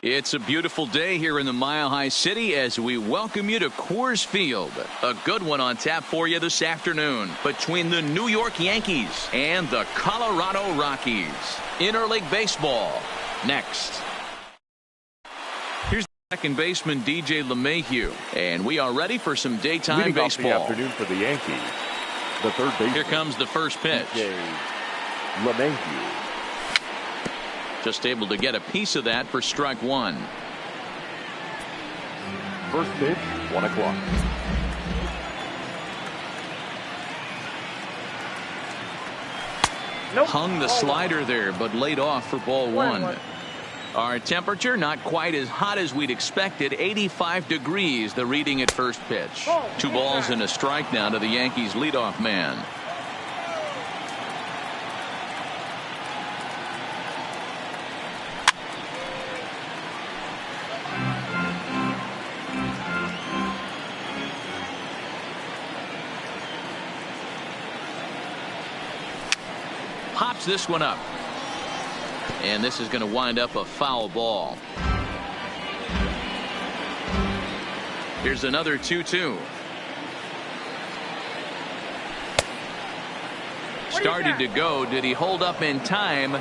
It's a beautiful day here in the Mile High City as we welcome you to Coors Field. A good one on tap for you this afternoon between the New York Yankees and the Colorado Rockies. Interleague baseball next. Here's second baseman DJ LeMahieu, and we are ready for some daytime Leading baseball. off the afternoon for the Yankees, the third baseman. Here comes the first pitch. DJ LeMahieu. Just able to get a piece of that for strike one. First pitch, 1 o'clock. Nope. Hung the slider there, but laid off for ball one. Our temperature not quite as hot as we'd expected. 85 degrees, the reading at first pitch. 2 balls and a strike now to the Yankees leadoff man. Pops this one up. And this is going to wind up a foul ball. Here's another 2-2. Started to go. Did he hold up in time?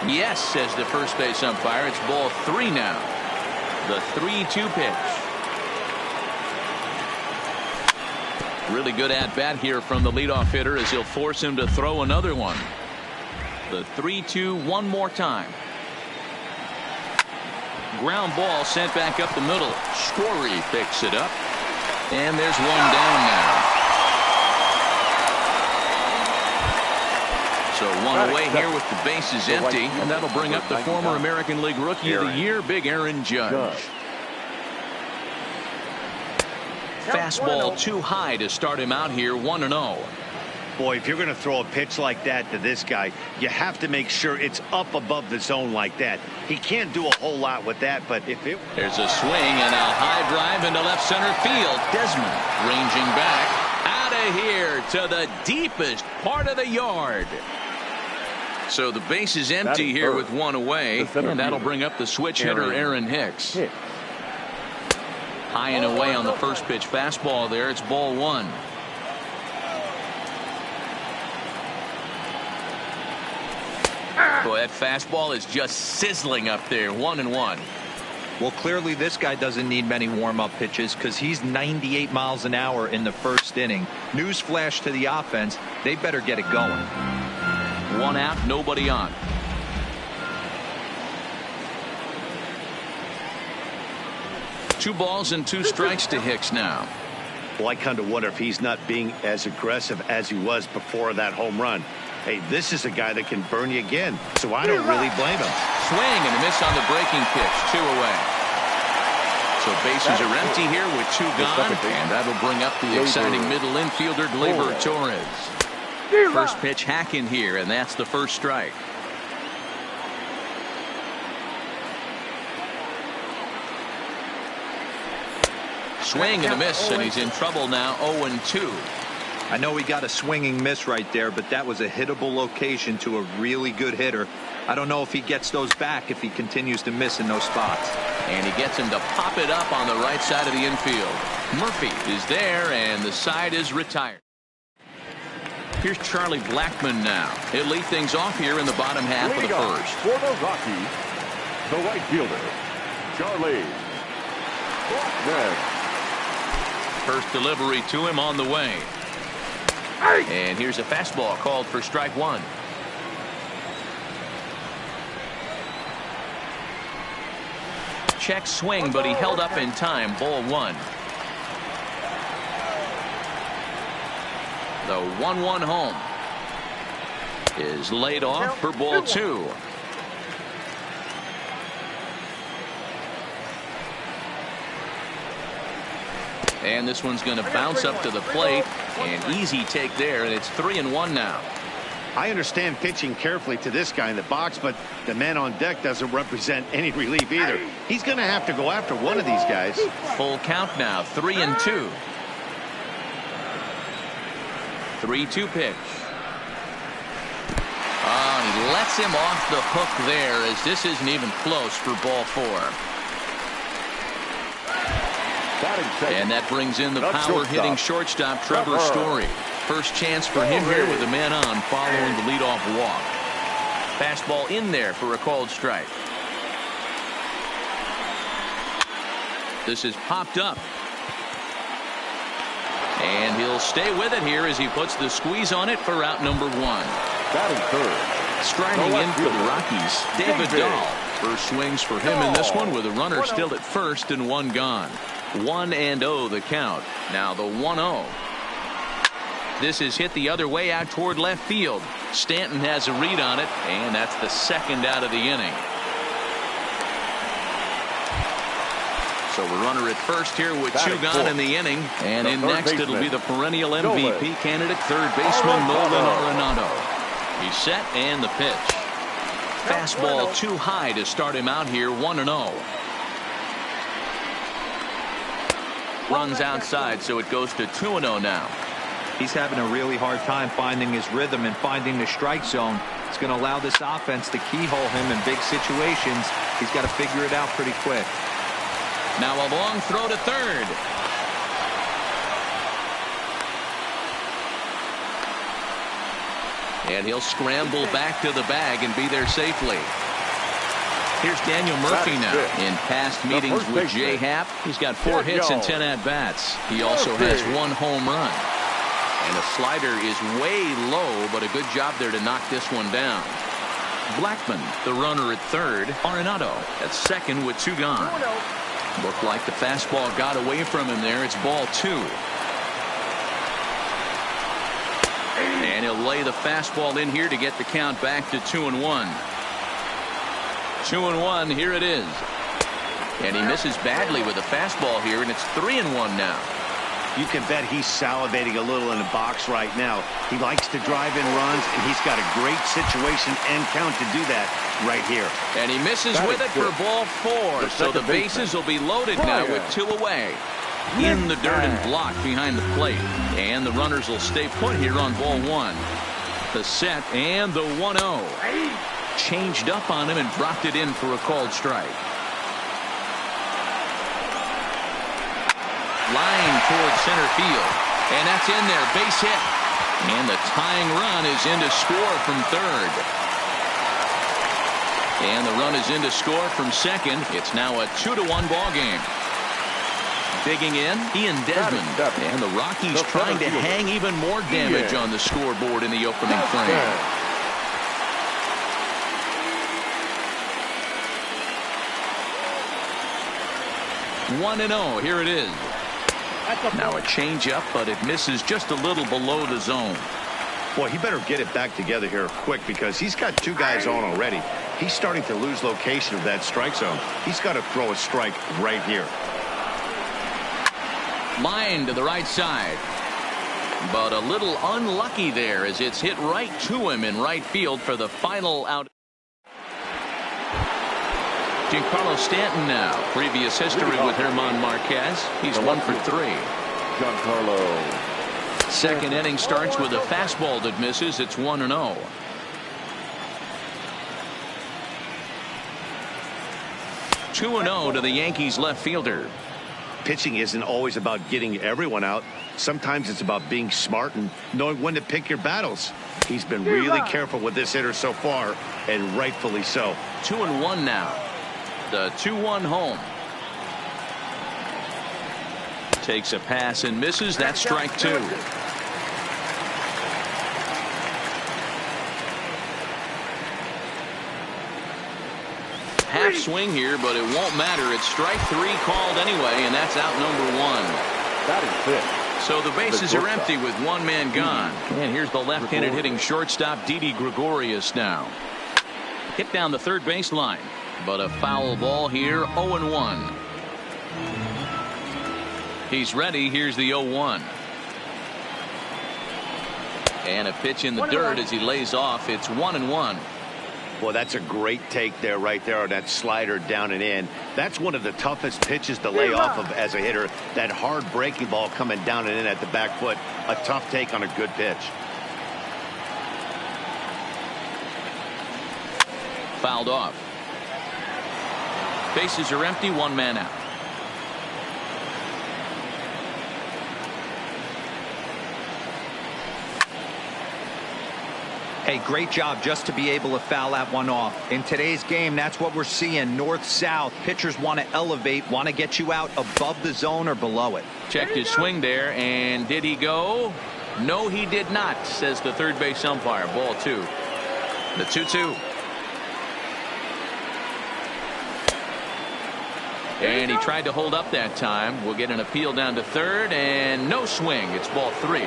Yes, says the first base umpire. It's ball 3 now. The 3-2 pitch. Really good at bat here from the leadoff hitter as he'll force him to throw another one. The 3-2 one more time. Ground ball sent back up the middle. Story picks it up. And there's one down now. So one away here with the bases empty. And that'll bring up the former American League Rookie of the Year, Big Aaron Judge. Fastball too high to start him out here, 1-0. Boy, if you're going to throw a pitch like that to this guy, you have to make sure it's up above the zone like that. He can't do a whole lot with that, but if it... There's a swing and a high drive into left center field. Desmond ranging back out of here to the deepest part of the yard. So the base is empty here with one away, and that'll bring up the switch hitter Aaron Hicks. High and away on the first pitch fastball there. It's ball 1. Boy, that fastball is just sizzling up there. 1-1. Well, clearly this guy doesn't need many warm-up pitches because he's 98 miles an hour in the first inning. Newsflash to the offense, they better get it going. 1 out, nobody on. Two balls and 2 strikes to Hicks now. Well, I kind of wonder if he's not being as aggressive as he was before that home run. Hey, this is a guy that can burn you again, so I don't really blame him. Swing and a miss on the breaking pitch. 2 away. So bases are empty here with 2 gone, and that'll bring up the exciting middle infielder Gleyber Torres. First pitch hack in here, and that's the first strike. Swing and a miss, and he's in trouble now. 0-2. I know he got a swinging miss right there, but that was a hittable location to a really good hitter. I don't know if he gets those back if he continues to miss in those spots. And he gets him to pop it up on the right side of the infield. Murphy is there, and the side is retired. Here's Charlie Blackmon now. He'll lead things off here in the bottom half of the first. For the Rockies, the right fielder, Charlie Blackmon. First delivery to him on the way. And here's a fastball called for strike 1. Check swing, but he held up in time. Ball 1. The 1-1 home is laid off for ball 2. And this one's going to bounce up to the plate. An easy take there, and it's 3-1 now. I understand pitching carefully to this guy in the box, but the man on deck doesn't represent any relief either. He's going to have to go after one of these guys. Full count now, 3-2. 3-2 pitch. Oh, and he lets him off the hook there as this isn't even close for ball 4. Batting second. And that brings in the Not power-hitting shortstop Trevor Story. First chance for him here with a man on following the leadoff walk. Fastball in there for a called strike. This is popped up. And he'll stay with it here as he puts the squeeze on it for out number 1. Batting third. Striding in for the Rockies, David Dahl. First swings for him in this one with a runner still at first and 1 gone. 1-0 the count. Now the 1-0. This is hit the other way out toward left field. Stanton has a read on it, and that's the second out of the inning. So a runner at first here with 2 gone in the inning. And in next it'll be the perennial MVP candidate, third baseman Nolan Arenado. He's set and the pitch. Fastball too high to start him out here, 1-0. Runs outside, so it goes to 2-0 now. He's having a really hard time finding his rhythm and finding the strike zone. It's going to allow this offense to keyhole him in big situations. He's got to figure it out pretty quick. Now a long throw to third. And he'll scramble back to the bag and be there safely. Here's Daniel Murphy now. In past meetings with Jay Happ, he's got 4 hits and 10 at-bats. He also has 1 home run. And the slider is way low, but a good job there to knock this one down. Blackman, the runner at third. Arenado at second with 2 gone. Looked like the fastball got away from him there. It's ball 2. And he'll lay the fastball in here to get the count back to 2-1. 2-1, here it is. And he misses badly with the fastball here, and it's 3-1 now. You can bet he's salivating a little in the box right now. He likes to drive in runs, and he's got a great situation and count to do that right here. And he misses with it for ball 4. So the bases will be loaded now with 2 away. In the dirt and blocked behind the plate. And the runners will stay put here on ball 1. The set and the 1-0. Changed up on him and dropped it in for a called strike. Line towards center field. And that's in there. Base hit. And the tying run is in to score from third. And the run is in to score from second. It's now a 2-1 ball game. Digging in, Ian Desmond. And the Rockies trying to hang even more damage on the scoreboard in the opening frame. One and 0. Here it is. Now a changeup, but it misses just a little below the zone. Boy, he better get it back together here quick because he's got 2 guys on already. He's starting to lose location of that strike zone. He's got to throw a strike right here. Line to the right side. But a little unlucky there as it's hit right to him in right field for the final out. Giancarlo Stanton now. Previous history with German Marquez. He's 1 for 3. Giancarlo. Second inning starts with a fastball that misses. It's 1-0. Two and 0 to the Yankees left fielder. Pitching isn't always about getting everyone out. Sometimes it's about being smart and knowing when to pick your battles. He's been really careful with this hitter so far, and rightfully so. 2-1 now. The 2-1 home. Takes a pass and misses. That's strike 2. Half swing here, but it won't matter. It's strike 3 called anyway, and that's out number 1. That is it. So the bases are empty with 1 man gone. And here's the left-handed hitting shortstop Didi Gregorius now. Hit down the third baseline, but a foul ball here. 0-1. He's ready. Here's the 0-1. And a pitch in the dirt as he lays off. It's 1-1. Well, that's a great take there right there on that slider down and in. That's one of the toughest pitches to lay off of as a hitter. That hard breaking ball coming down and in at the back foot. A tough take on a good pitch. Fouled off. Bases are empty. 1 man out. Hey, great job just to be able to foul that one off. In today's game, that's what we're seeing. North-south. Pitchers want to elevate, want to get you out above the zone or below it. Checked his swing there, and did he go? No, he did not, says the third base umpire. Ball 2. The 2-2. And he tried to hold up that time. We'll get an appeal down to third, and no swing. It's ball 3.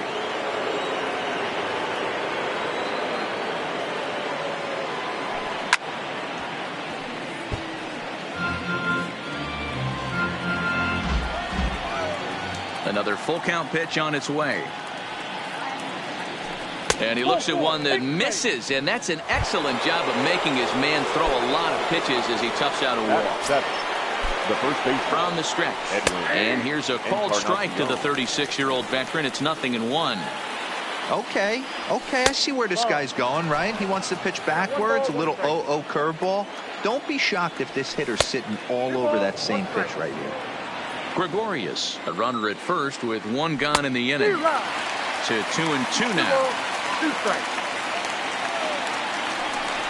Another full count pitch on its way. And he looks at one that misses, and that's an excellent job of making his man throw a lot of pitches as he toughs out a wall. The first base from the stretch. And here's a called strike to the 36-year-old veteran. It's 0-1. Okay, I see where this guy's going, right? He wants to pitch backwards, a little 0-0 curveball. Don't be shocked if this hitter's sitting all over that same pitch right here. Gregorius, a runner at first with 1 gone in the inning. To 2-2 now.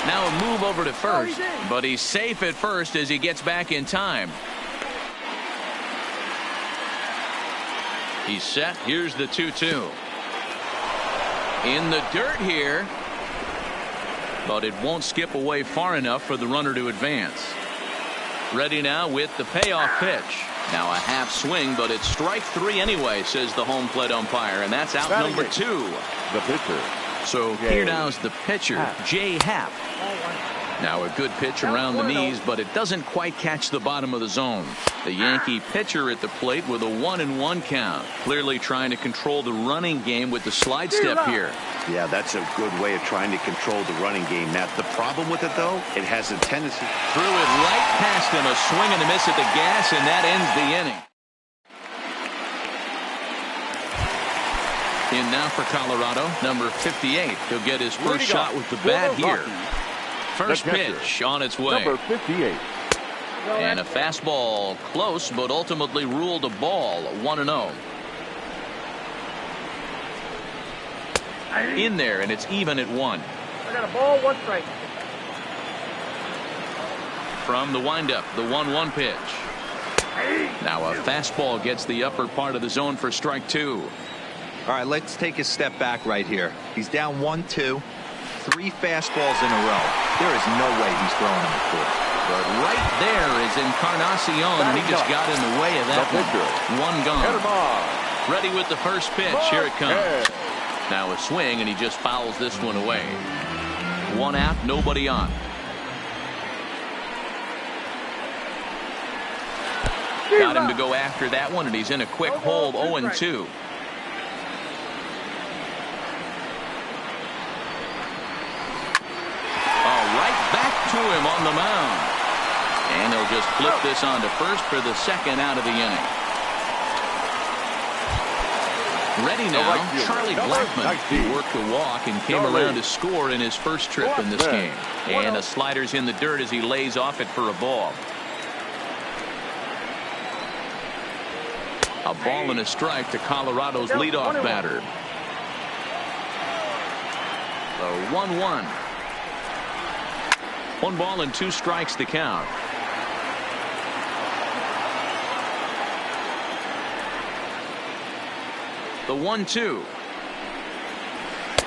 Now a move over to first, but he's safe at first as he gets back in time. He's set. Here's the 2-2. In the dirt here, but it won't skip away far enough for the runner to advance. Ready now with the payoff pitch. Now a half swing, but it's strike 3 anyway, says the home plate umpire, and that's out number 2. The pitcher. So here now's the pitcher, Jay Happ. Now a good pitch around the knees, but it doesn't quite catch the bottom of the zone. The Yankee pitcher at the plate with a 1-1 count. Clearly trying to control the running game with the slide step here. Yeah, that's a good way of trying to control the running game. Now, the problem with it, though, it has a tendency. Threw it right past him, a swing and a miss at the gas, and that ends the inning. In now for Colorado, number 58. He'll get his first shot with the bat here. First pitch on its way. Number 58. And a fastball close, but ultimately ruled a ball. 1-0. In there, and it's even at 1. I got a ball, 1 strike. From the windup, the 1-1 pitch. Now a fastball gets the upper part of the zone for strike 2. All right, let's take a step back right here. He's down 1-2. 3 fastballs in a row. There is no way he's throwing them at 4. But right there is Encarnacion, and he just got in the way of that one. 1 gone. Ready with the first pitch. Here it comes. Now a swing, and he just fouls this one away. 1 out, nobody on. Got him to go after that one, and he's in a quick hold. 0-2. To him on the mound, and they'll just flip this on to first for the 2nd out of the inning. Ready now, Charlie Blackmon. He worked the walk and came around to score in his first trip in this game. And a slider's in the dirt as he lays off it for a ball. A ball and a strike to Colorado's leadoff batter. The 1-1. 1 ball and 2 strikes to count. The 1-2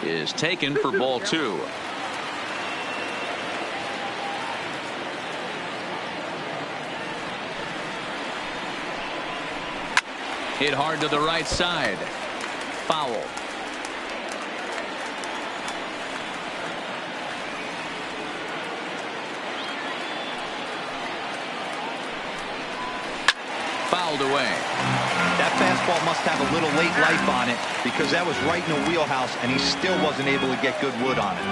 is taken for ball 2. Hit hard to the right side. Foul. Fouled away. That fastball must have a little late life on it because that was right in the wheelhouse and he still wasn't able to get good wood on it.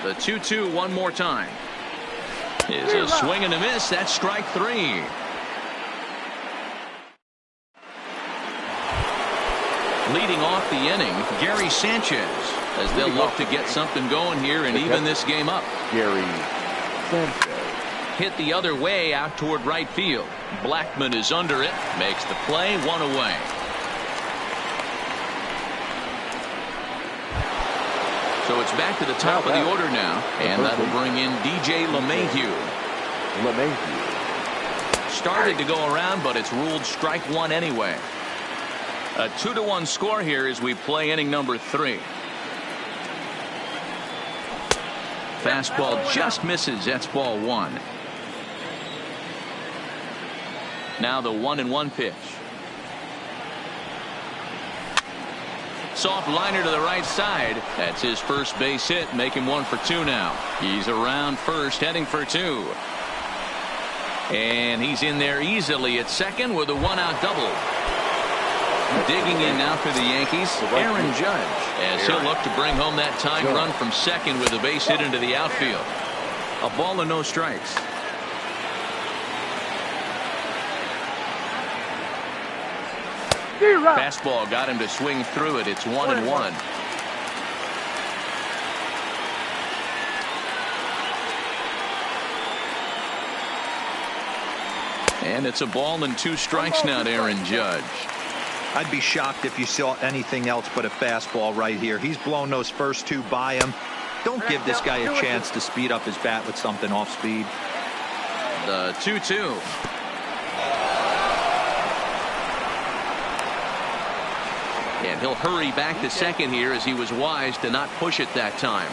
The 2-2 one more time. Is a swing and a miss. That's strike 3. Leading off the inning, Gary Sanchez, as they'll look to get something going here and even this game up. Gary Sanchez. Hit the other way out toward right field. Blackmon is under it, makes the play, 1 away. it's back to the top of the order now, and that'll bring in DJ LeMahieu. Started to go around, but it's ruled strike one anyway. A 2-1 score here as we play inning number 3. Fastball just misses. That's ball 1. Now the 1-1 pitch. Soft liner to the right side. That's his first base hit, making 1 for 2 now. He's around first, heading for 2. And he's in there easily at second with a 1-out double. Digging in now for the Yankees, Aaron Judge, as he'll look to bring home that tying run from second with a base hit into the outfield. A ball and no strikes. Fastball got him to swing through it. It's 1-1. And it's a ball and 2 strikes now to Aaron Judge. I'd be shocked if you saw anything else but a fastball right here. He's blown those first 2 by him. Don't give this guy a chance to speed up his bat with something off speed. The 2-2. And he'll hurry back to second here as he was wise to not push it that time.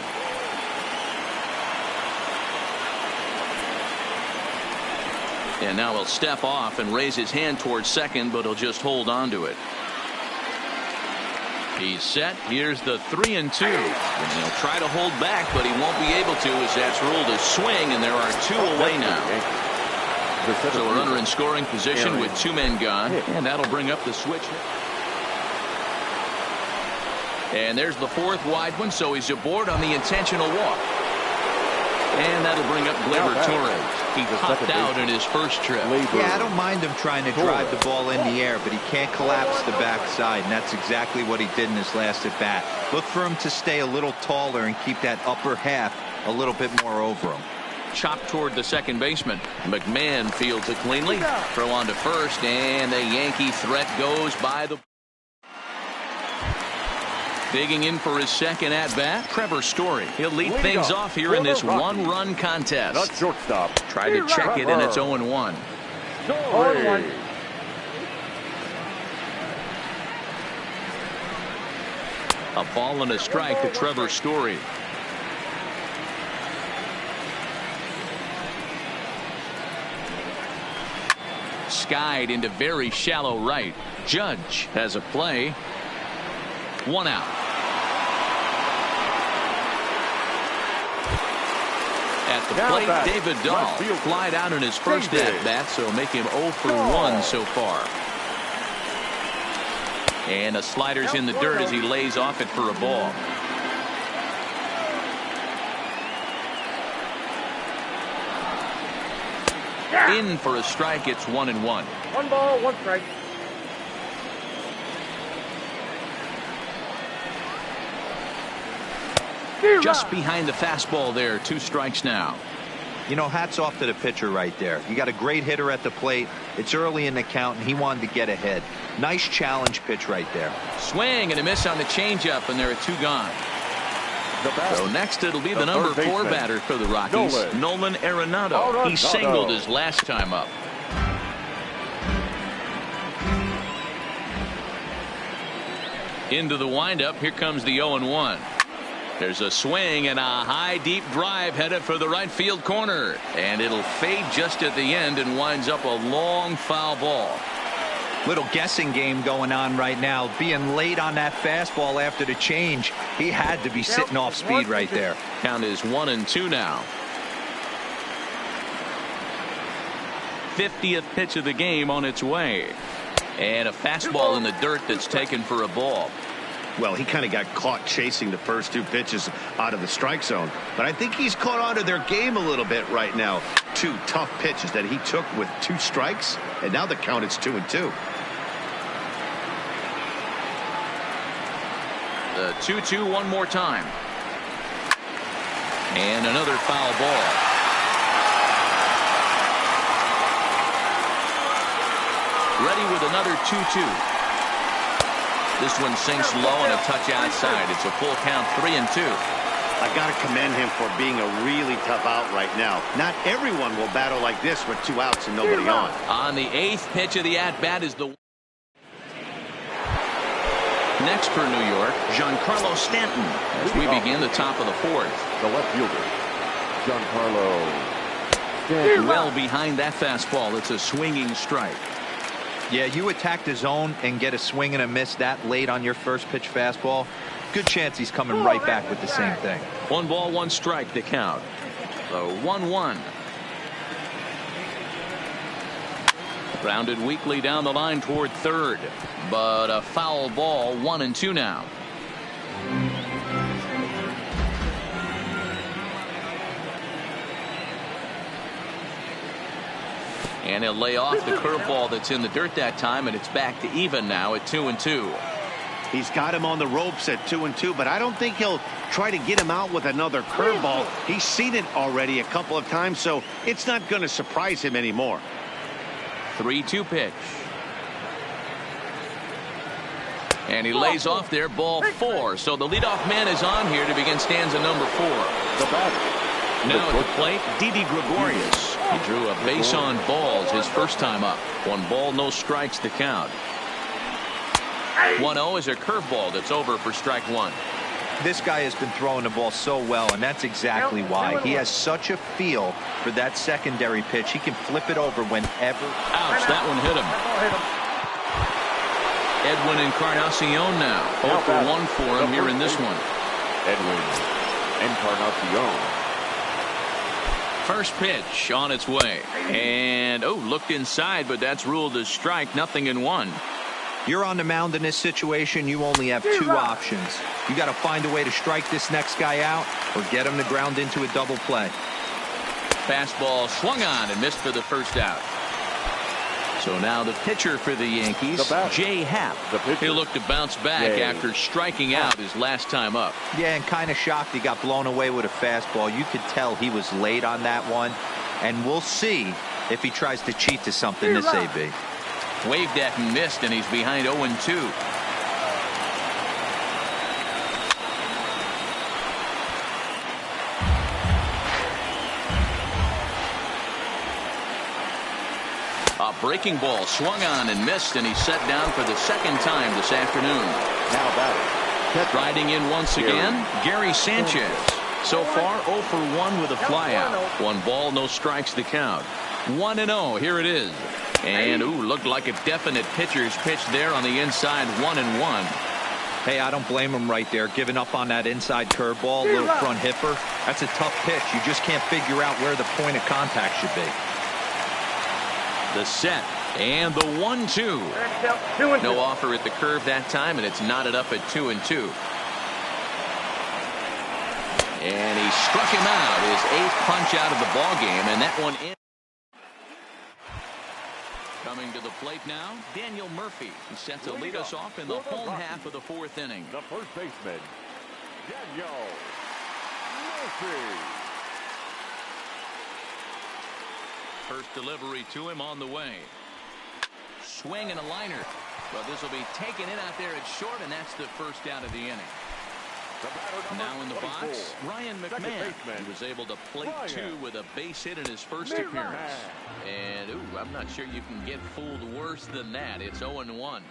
And now he'll step off and raise his hand towards second, but he'll just hold on to it. He's set. Here's the 3-2. And he'll try to hold back, but he won't be able to as that's ruled a swing, and there are 2 away now. So a runner in scoring position with 2 men gone, and that'll bring up the switch. And there's the 4th wide one, so he's aboard on the intentional walk. And that'll bring up Gleyber Torres. He popped out in his first trip. Yeah, I don't mind him trying to drive the ball in the air, but he can't collapse the backside, and that's exactly what he did in his last at bat. Look for him to stay a little taller and keep that upper half a little bit more over him. Chopped toward the second baseman. McMahon fields it cleanly. Throw on to first, and the Yankee threat goes by the... Digging in for his second at-bat, Trevor Story. He'll lead things off here in this 1-run contest. Not shortstop. Try to check it, and it's 0-1. A ball and a strike to Trevor Story. Skied into very shallow right. Judge has a play. 1 out. At the plate, David Dahl flied out in his first at-bat, so make him 0 for 1 so far. And a slider's in the dirt as he lays off it for a ball. In for a strike, it's 1-1. 1 ball, 1 strike. Just behind the fastball there. 2 strikes now. You know, hats off to the pitcher right there. You got a great hitter at the plate. It's early in the count, and he wanted to get ahead. Nice challenge pitch right there. Swing and a miss on the changeup, and there are 2 gone. So next it'll be the number 4 batter for the Rockies, Nolan Arenado. He singled his last time up. Into the windup. Here comes the 0-1. There's a swing and a high deep drive headed for the right field corner, and it'll fade just at the end and winds up a long foul ball. Little guessing game going on right now. Being late on that fastball after the change, he had to be sitting off speed right there. Count is 1-2 now. 50th pitch of the game on its way, and a fastball in the dirt that's taken for a ball. Well, he kind of got caught chasing the first 2 pitches out of the strike zone. But I think he's caught on to their game a little bit right now. 2 tough pitches that he took with 2 strikes. And now the count is 2-2. The 2-2 one more time. And another foul ball. Ready with another 2-2. This one sinks low and a touch outside. It's a full count, 3-2. I got to commend him for being a really tough out right now. Not everyone will battle like this with 2 outs and nobody on. On the 8th pitch of the at-bat is the... Next for New York, Giancarlo Stanton, as we begin the top of the 4th. The left fielder, Giancarlo Stanton. Well behind that fastball. It's a swinging strike. Yeah, you attack the zone and get a swing and a miss that late on your first pitch fastball. Good chance he's coming right back with the same thing. 1 ball, 1 strike, the count. The 1-1. Grounded weakly down the line toward third, but a foul ball. 1-2 now. And he'll lay off the curveball that's in the dirt that time, and it's back to even now at 2-2. He's got him on the ropes at 2-2, but I don't think he'll try to get him out with another curveball. He's seen it already a couple of times, so it's not going to surprise him anymore. 3-2 pitch. And he lays off there, ball 4. So the leadoff man is on here to begin stanza number 4. The batter. Now at the plate, Didi Gregorius. He drew a base on balls his first time up. 1 ball, no strikes, the count. 1-0 is a curveball that's over for strike 1. This guy has been throwing the ball so well, and that's exactly why. He has such a feel for that secondary pitch. He can flip it over whenever. Ouch, that one hit him. Edwin Encarnacion now. 0 for 1 for him here in this one. Edwin Encarnacion. First pitch on its way. And, looked inside, but that's ruled as strike. 0-1. You're on the mound in this situation. You only have 2 options. You got to find a way to strike this next guy out or get him to ground into a double play. Fastball swung on and missed for the first out. So now the pitcher for the Yankees, Jay Happ. He'll look to bounce back after striking out his last time up. Yeah, and kind of shocked he got blown away with a fastball. You could tell he was late on that one. And we'll see if he tries to cheat to something this AB. Waved at and missed, and he's behind 0-2. A breaking ball swung on and missed, and he's set down for the second time this afternoon. Now batter. Riding in once again, Gary Sanchez. So far 0 for 1 with a flyout. 1 ball, no strikes to count. 1-0. Here it is. And looked like a definite pitcher's pitch there on the inside. 1-1. Hey, I don't blame him right there, giving up on that inside curveball, little front hipper. That's a tough pitch. You just can't figure out where the point of contact should be. The set and the 1-2. No offer at the curve that time, and it's knotted up at 2-2. And he struck him out, his 8th punch out of the ball game, and that one in. Coming to the plate now, Daniel Murphy. He's set to lead us off in the home half of the 4th inning. The first baseman, Daniel Murphy. First delivery to him on the way. Swing and a liner. Well, this will be taken in out there at short, and that's the first out of the inning. Now in the box, Ryan McMahon. He was able to plate 2 with a base hit in his first appearance. And, I'm not sure you can get fooled worse than that. It's 0-1.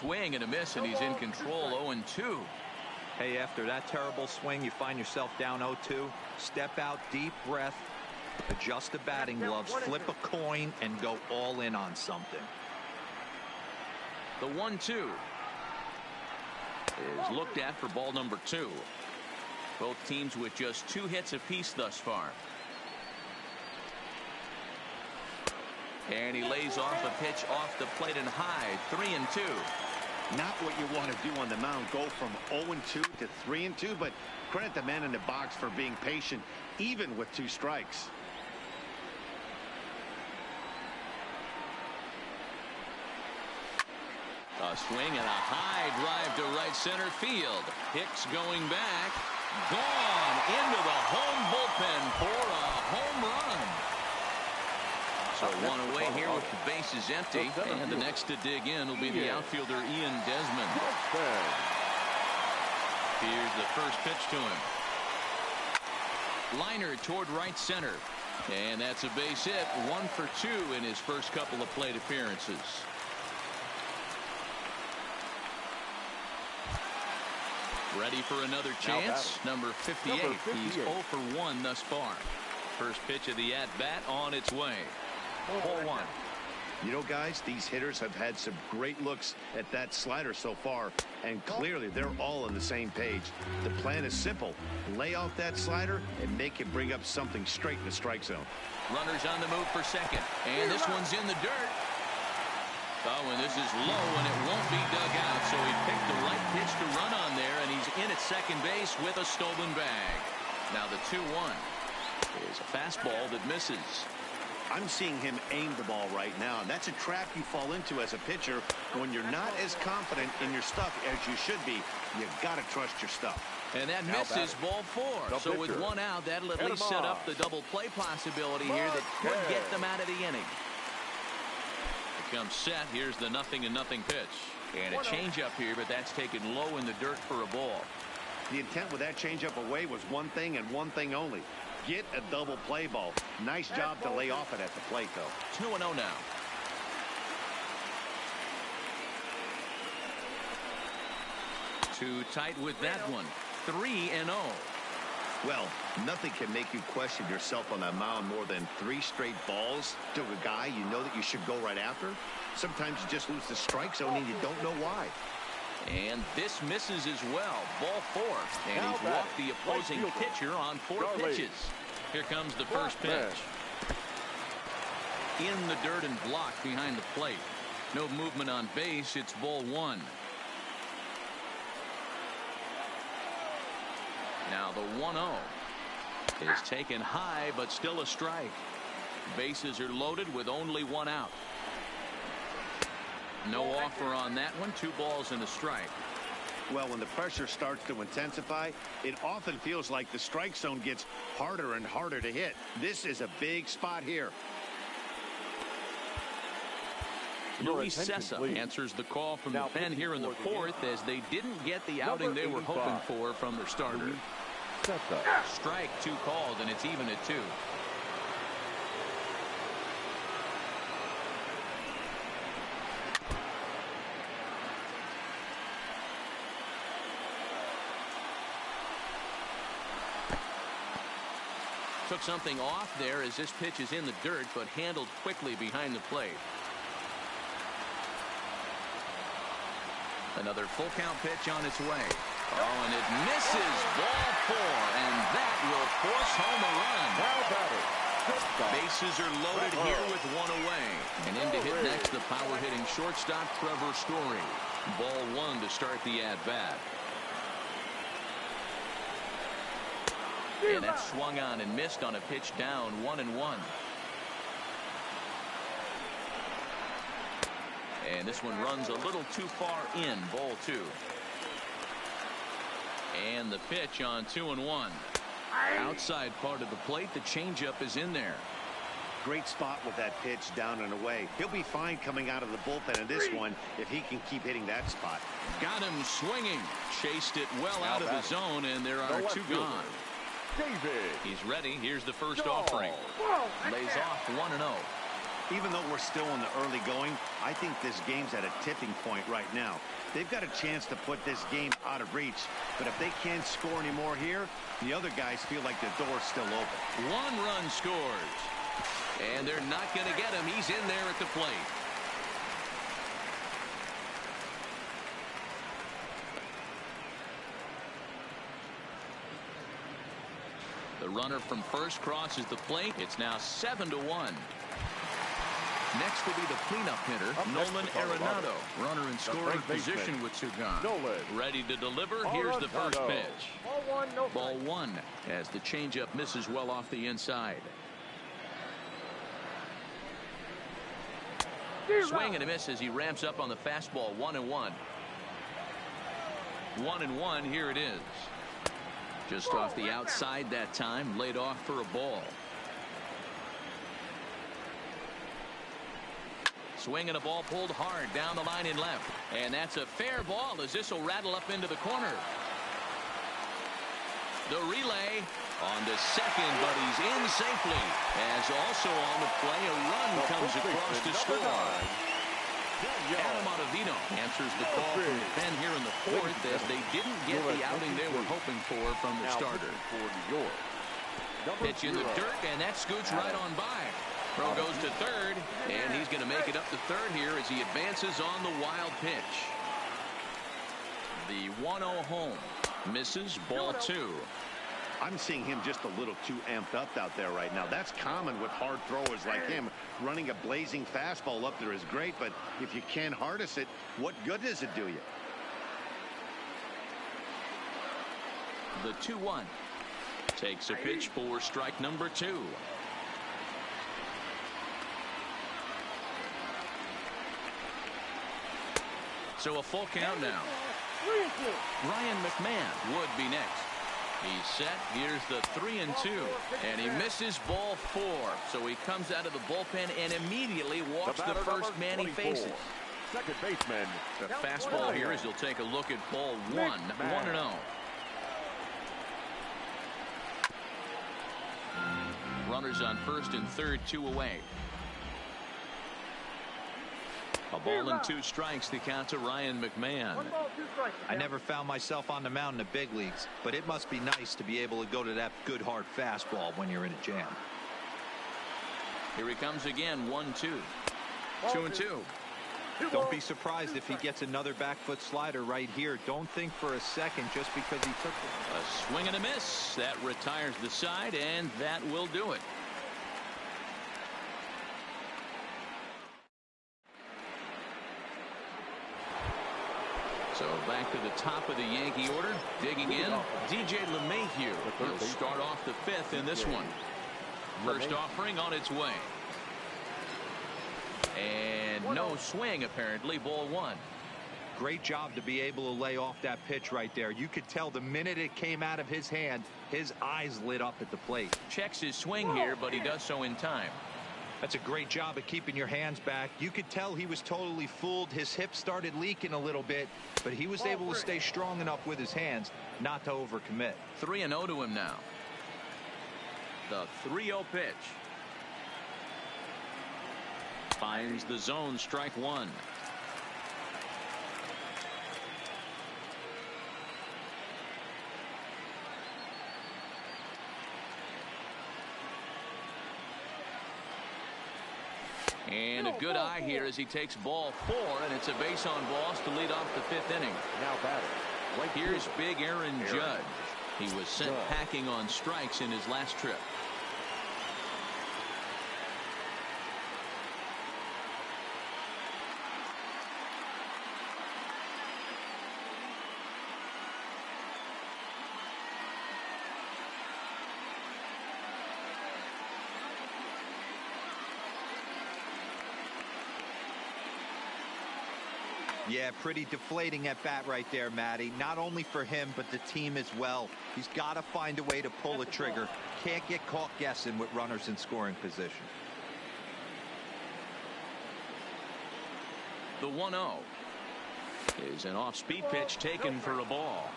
Swing and a miss, and he's in control. 0-2. Hey, after that terrible swing, you find yourself down 0-2. Step out, deep breath, adjust the batting gloves, flip a coin, and go all in on something. The 1-2 is looked at for ball number 2. Both teams with just 2 hits apiece thus far. And he lays off a pitch off the plate and high. 3-2. Not what you want to do on the mound, go from 0-2 to 3-2, but credit the man in the box for being patient, even with 2 strikes. A swing and a high drive to right center field. Hicks going back. Gone into the home bullpen for a home run. So 1 away here with the bases empty. And the next to dig in will be the outfielder Ian Desmond. Here's the first pitch to him. Liner toward right center. And that's a base hit. 1 for 2 in his first couple of plate appearances. Ready for another chance. Number 58. He's 0 for 1 thus far. First pitch of the at-bat on its way. 4-1. You know, guys, these hitters have had some great looks at that slider so far, and clearly they're all on the same page. The plan is simple. Lay off that slider and make him bring up something straight in the strike zone. Runners on the move for second. And this one's in the dirt. Oh, and this is low, and it won't be dug out, so he picked the right pitch to run on there, and he's in at second base with a stolen bag. Now the 2-1 is a fastball that misses. I'm seeing him aim the ball right now, and that's a trap you fall into as a pitcher when you're not as confident in your stuff as you should be. You've got to trust your stuff. And that misses, ball 4. So with 1 out, that'll at least set up the double play possibility here that could get them out of the inning. Here comes set. Here's the 0-0 pitch. And a changeup here, but that's taken low in the dirt for a ball. The intent with that changeup away was one thing and one thing only. Get a double play ball. Nice job to lay off it at the plate, though. 2-0 now. Too tight with that one. 3-0. Well, nothing can make you question yourself on that mound more than 3 straight balls to a guy you know that you should go right after. Sometimes you just lose the strike zone and you don't know why. And this misses as well. Ball 4. And he's walked the opposing pitcher on 4 pitches. Here comes the first pitch. In the dirt and blocked behind the plate. No movement on base. It's ball 1. Now the 1-0 is taken high, but still a strike. Bases are loaded with only 1 out. No offer on that one. 2 balls and a strike. Well, when the pressure starts to intensify, it often feels like the strike zone gets harder and harder to hit. This is a big spot here. Luis Sessa answers the call from the pen here in the 4th as they didn't get the outing they were hoping for from their starter. Strike 2 called, and it's even at 2. Took something off there as this pitch is in the dirt, but handled quickly behind the plate. Another full count pitch on its way. Oh, and it misses. Ball 4, and that will force home a run. Bases are loaded here with 1 away. And in to hit next, the power-hitting shortstop, Trevor Story. Ball 1 to start the at-bat. And that swung on and missed on a pitch down. 1-1. And this one runs a little too far in. Ball 2. And the pitch on 2-1. Outside part of the plate. The changeup is in there. Great spot with that pitch down and away. He'll be fine coming out of the bullpen in this one if he can keep hitting that spot. Got him swinging. Chased it well out of the zone, and there are 2 gone. He's ready. Here's the first offering. Lays off 1-0. Even though we're still in the early going, I think this game's at a tipping point right now. They've got a chance to put this game out of reach, but if they can't score anymore here, the other guys feel like the door's still open. 1 run scores. And they're not going to get him. He's in there at the plate. The runner from first crosses the plate. It's now 7-1. Next will be the cleanup hitter, Nolan Arenado. Runner in scoring position with 2 gone. Ready to deliver. Here's the first pitch. Ball 1 as the changeup misses well off the inside. Swing and a miss as he ramps up on the fastball. 1-1. 1-1. Here it is. Just off the outside that time. Laid off for a ball. Swing and a ball pulled hard down the line in left. And that's a fair ball as this will rattle up into the corner. The relay on to second, but he's in safely. As also on the play, a run comes across to score. Adam Ottavino answers the call from the pen here in the fourth, as they didn't get the outing they were hoping for from the starter. Pitch in the dirt, and that scoots right on by. Throw goes to third, and he's going to make it up to third here as he advances on the wild pitch. The 1-0 home. Misses, ball 2. I'm seeing him just a little too amped up out there right now. That's common with hard throwers like him. Running a blazing fastball up there is great, but if you can't harness it, what good does it do you? The 2-1. Takes a pitch for strike number 2. So a full count now. Ryan McMahon would be next. He's set. Here's the 3-2. And he misses ball 4. So he comes out of the bullpen and immediately walks the first man he faces. Second baseman. The fastball here as he'll take a look at ball 1. 1-0. Runners on first and third, 2 away. A ball and 2 strikes to count to Ryan McMahon. 1 ball, 2 strikes. I never found myself on the mound in the big leagues, but it must be nice to be able to go to that good hard fastball when you're in a jam. Here he comes again. 1-2. 2-2. Don't be surprised if he gets another back foot slider right here. Don't think for a second just because he took it. A swing and a miss. That retires the side, and that will do it. So back to the top of the Yankee order. Digging in, DJ LeMahieu. He'll start off the 5th in this one. First offering on its way. And no swing, apparently. Ball 1. Great job to be able to lay off that pitch right there. You could tell the minute it came out of his hand, his eyes lit up at the plate. Checks his swing here, but he does so in time. That's a great job of keeping your hands back. You could tell he was totally fooled. His hips started leaking a little bit, but he was able to stay strong enough with his hands not to overcommit. 3-0 to him now. The 3-0 pitch. Finds the zone, strike 1. And a good eye here as he takes ball 4, and it's a base on balls to lead off the 5th inning. Now batting. Right Here's big Aaron Judge. He was sent packing on strikes in his last trip. Yeah, pretty deflating at bat right there, Matty. Not only for him, but the team as well. He's got to find a way to pull a trigger. Can't get caught guessing with runners in scoring position. The 1-0 is an off-speed pitch taken for a ball.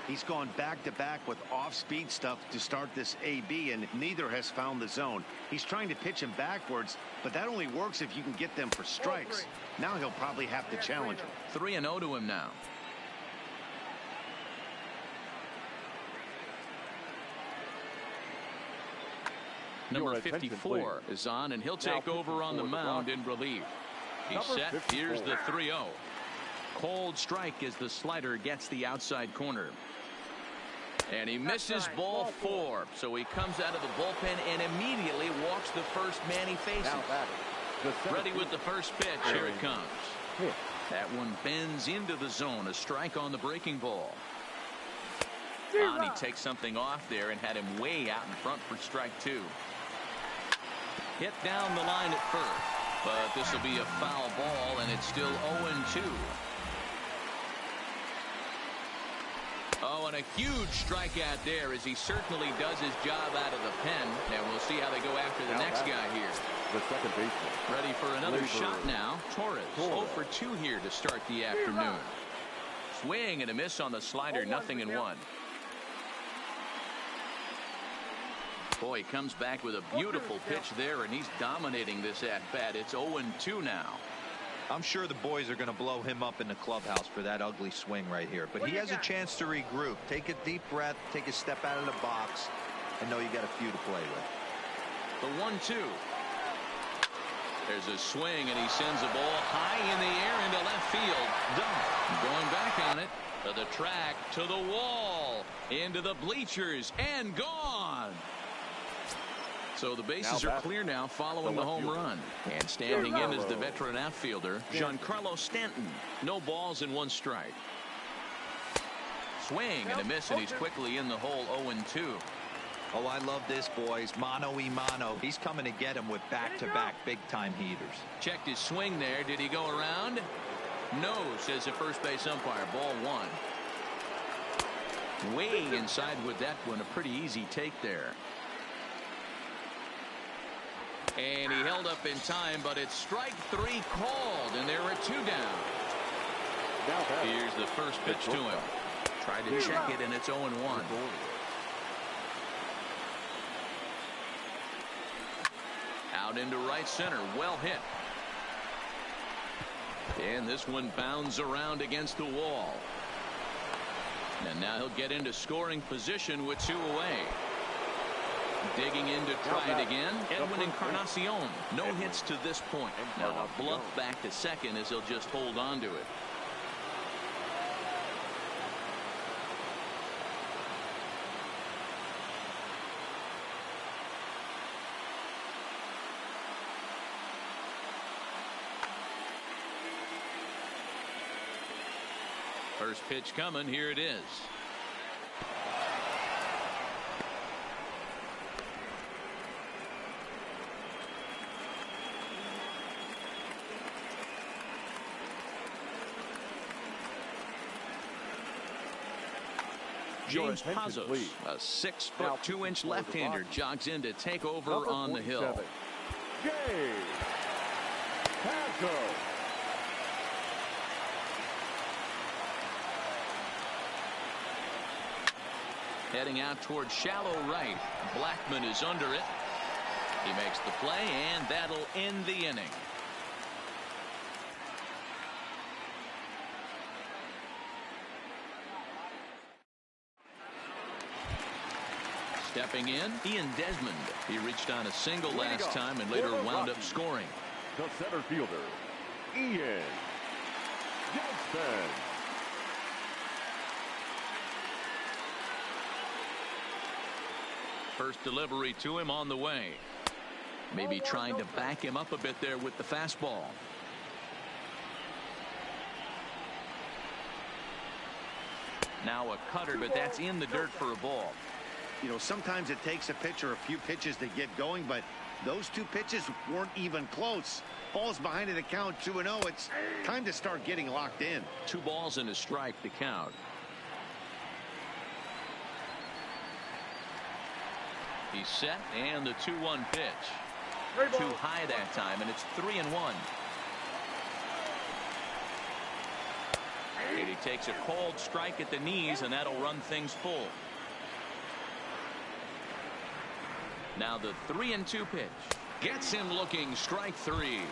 He's gone back-to-back with off-speed stuff to start this AB, and neither has found the zone. He's trying to pitch him backwards, but that only works if you can get them for strikes. Now he'll probably have to challenge him. 3-0 to him now. Number 54 is on, and he'll take over on the mound in relief. He's set. Here's the 3-0. Cold strike as the slider gets the outside corner. And he misses ball 4. So he comes out of the bullpen and immediately walks the first man he faces. Ready with the first pitch. Here it comes. That one bends into the zone. A strike on the breaking ball. He takes something off there and had him way out in front for strike 2. Hit down the line at first. But this will be a foul ball, and it's still 0-2. Oh, and a huge strikeout there as he certainly does his job out of the pen. And we'll see how they go after the next guy here. The second baseman. Ready for another shot now. Torres 0 for 2 here to start the afternoon. Swing and a miss on the slider. 0-1. Boy, he comes back with a beautiful pitch there, and he's dominating this at-bat. It's 0-2 now. I'm sure the boys are going to blow him up in the clubhouse for that ugly swing right here. But he has a chance to regroup. Take a deep breath, take a step out of the box, and know you got a few to play with. The 1-2. There's a swing, and he sends a ball high in the air into left field. Done. Going back on it. To the track, to the wall, into the bleachers, and gone. So the bases are clear now following the home run. And standing in is the veteran outfielder, Giancarlo Stanton. No balls and 1 strike. Swing and a miss, and he's quickly in the hole. 0-2. Oh, I love this, boys. Mano-y-mano. He's coming to get him with back-to-back big-time heaters. Checked his swing there. Did he go around? No, says the first base umpire. Ball 1. Way inside with that one. A pretty easy take there. And he held up in time, but it's strike 3 called, and there are 2 down. Here's the first pitch to him. Tried to check it, and it's 0-1. Out into right center. Well hit. And this one bounds around against the wall. And now he'll get into scoring position with 2 away. Digging in to try it again. Edwin Encarnacion. No hits to this point. Now a bluff back to second as he'll just hold on to it. First pitch coming. Here it is. James Pazos, a 6'2" left-hander, jogs in to take over on the hill. James Pazos. Heading out towards shallow right. Blackman is under it. He makes the play, and that'll end the inning. Stepping in, Ian Desmond. He reached on a single last time and later wound up scoring. The center fielder, Ian Desmond. First delivery to him on the way. Maybe trying to back him up a bit there with the fastball. Now a cutter, but that's in the dirt for a ball. You know, sometimes it takes a pitcher a few pitches to get going, but those 2 pitches weren't even close. Ball's behind in the count, 2-0. It's time to start getting locked in. 2 balls and a strike to count. He's set, and the 2-1 pitch. Too high that time, and it's 3-1. And he takes a cold strike at the knees, and that'll run things full. Now the 3-2 pitch. Gets him looking. Strike 3.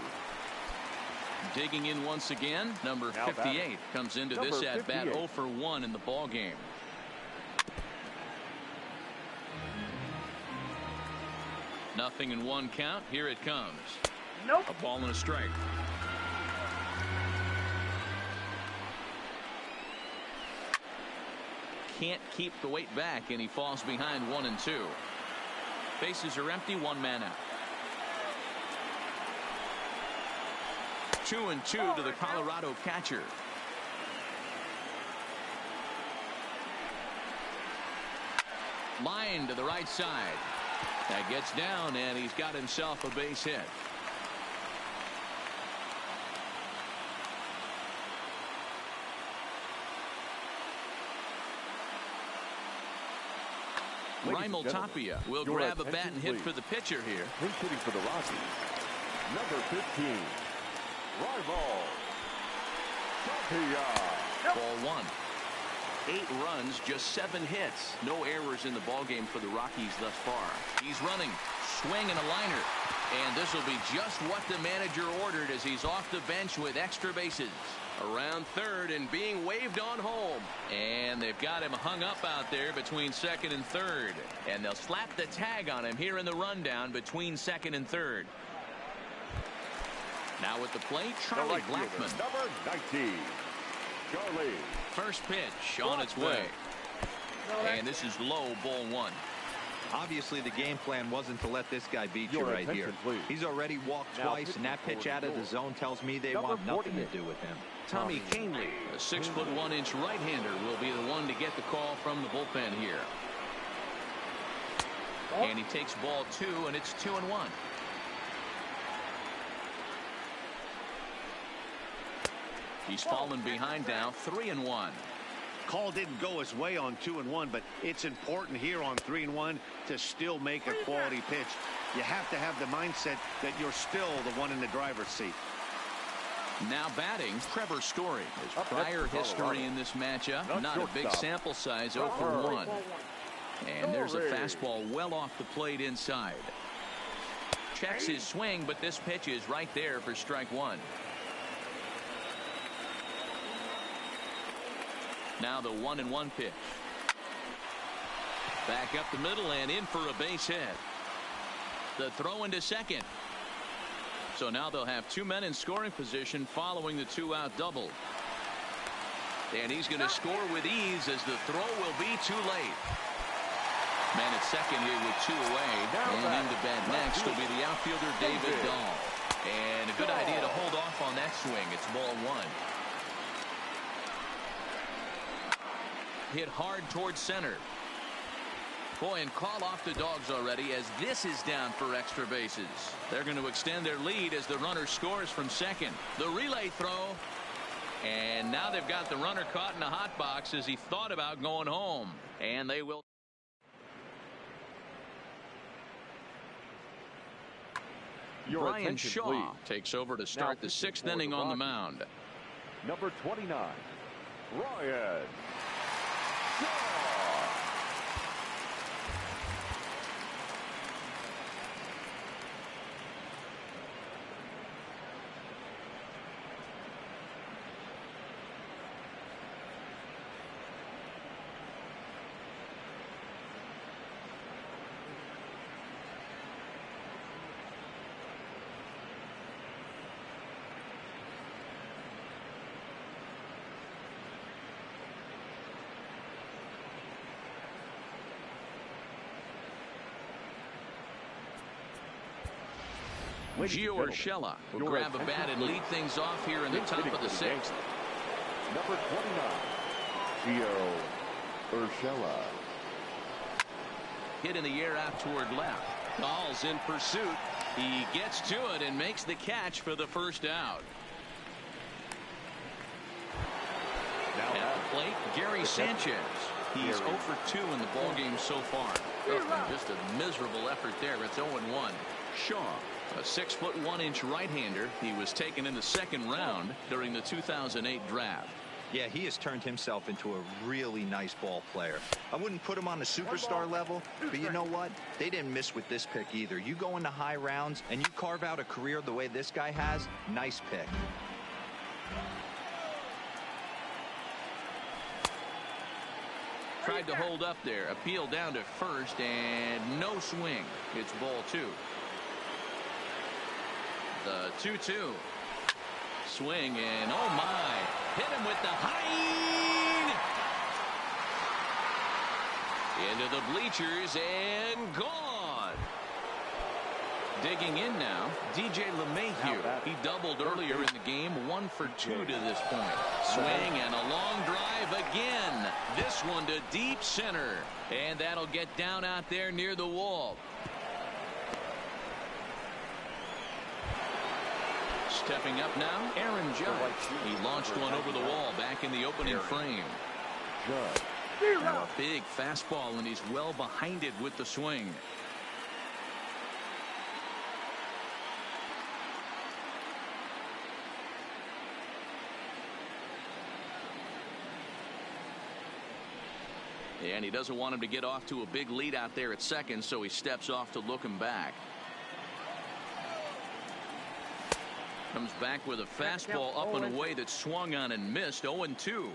Digging in once again. Number 58 comes into this at bat 0 for 1 in the ball game. Nothing in 1 count. Here it comes. Nope. A ball and a strike. Can't keep the weight back, and he falls behind 1-2. Bases are empty. 1 man out. 2-2 to the Colorado catcher. Line to the right side. That gets down, and he's got himself a base hit. Raimel Tapia will grab a bat and hit for the pitcher here. He's hitting for the Rockies. Number 15, Raimel Tapia. Ball 1. 8 runs, just 7 hits. No errors in the ballgame for the Rockies thus far. He's running, swing and a liner. And this will be just what the manager ordered as he's off the bench with extra bases. Around third and being waved on home. And they've got him hung up out there between second and third. And they'll slap the tag on him here in the rundown between second and third. Now at the plate, Charlie Blackmon. Number 19, Charlie. First pitch on its way. And this is low, ball 1. Obviously, the game plan wasn't to let this guy beat you right here. Please. He's already walked twice, and that pitch out of the zone tells me they want nothing to do with him. Tommy Kahnle, a 6'1" right-hander, will be the one to get the call from the bullpen here. And he takes ball 2, and it's 2-1. He's fallen behind now, 3-1. Call didn't go his way on 2-1, but it's important here on 3-1 to still make a quality pitch. You have to have the mindset that you're still the one in the driver's seat. Now batting, Trevor Story. His prior history in this matchup, not a big sample size, 0 for 1. And there's a fastball well off the plate inside. Checks his swing, but this pitch is right there for strike 1. Now the 1-1 pitch. Back up the middle and in for a base hit. The throw into second. So now they'll have 2 men in scoring position following the 2-out double. And he's going to score with ease as the throw will be too late. Man at second here with 2 away. And into bat next will be the outfielder David Dahl. And a good idea to hold off on that swing. It's ball 1. Hit hard towards center. Boy, and call off the Dogs already as this is down for extra bases. They're going to extend their lead as the runner scores from second. The relay throw. And now they've got the runner caught in the hot box as he thought about going home. And they will. Brian Shaw takes over to start the 6th inning on the mound. Number 29, Brian Shaw. Gio Urshela will grab a bat and lead things off here in the top of the 6th. Number 29, Gio Urshela. Hit in the air out toward left. Ball's in pursuit. He gets to it and makes the catch for the first out. At the plate, Gary Sanchez. He's 0 for 2 in the ballgame so far. Just a miserable effort there. It's 0-1. Shaw, a 6'1" right-hander. He was taken in the 2nd round during the 2008 draft. Yeah, he has turned himself into a really nice ball player. I wouldn't put him on the superstar level, but you know what? They didn't miss with this pick either. You go into high rounds and you carve out a career the way this guy has, nice pick. Tried to hold up there. Appeal down to first and no swing. It's ball 2. The 2-2. Swing and oh my. Hit him with the hind. Into the bleachers and gone. Digging in now, DJ LeMahieu. He doubled earlier in the game, 1 for 2 to this point. Swing and a long drive again. This one to deep center. And that'll get down out there near the wall. Stepping up now, Aaron Judge. He launched one over the wall back in the opening frame. Now a big fastball, and he's well behind it with the swing. And he doesn't want him to get off to a big lead out there at second, so he steps off to look him back. Comes back with a fastball up and away that swung on and missed. 0-2.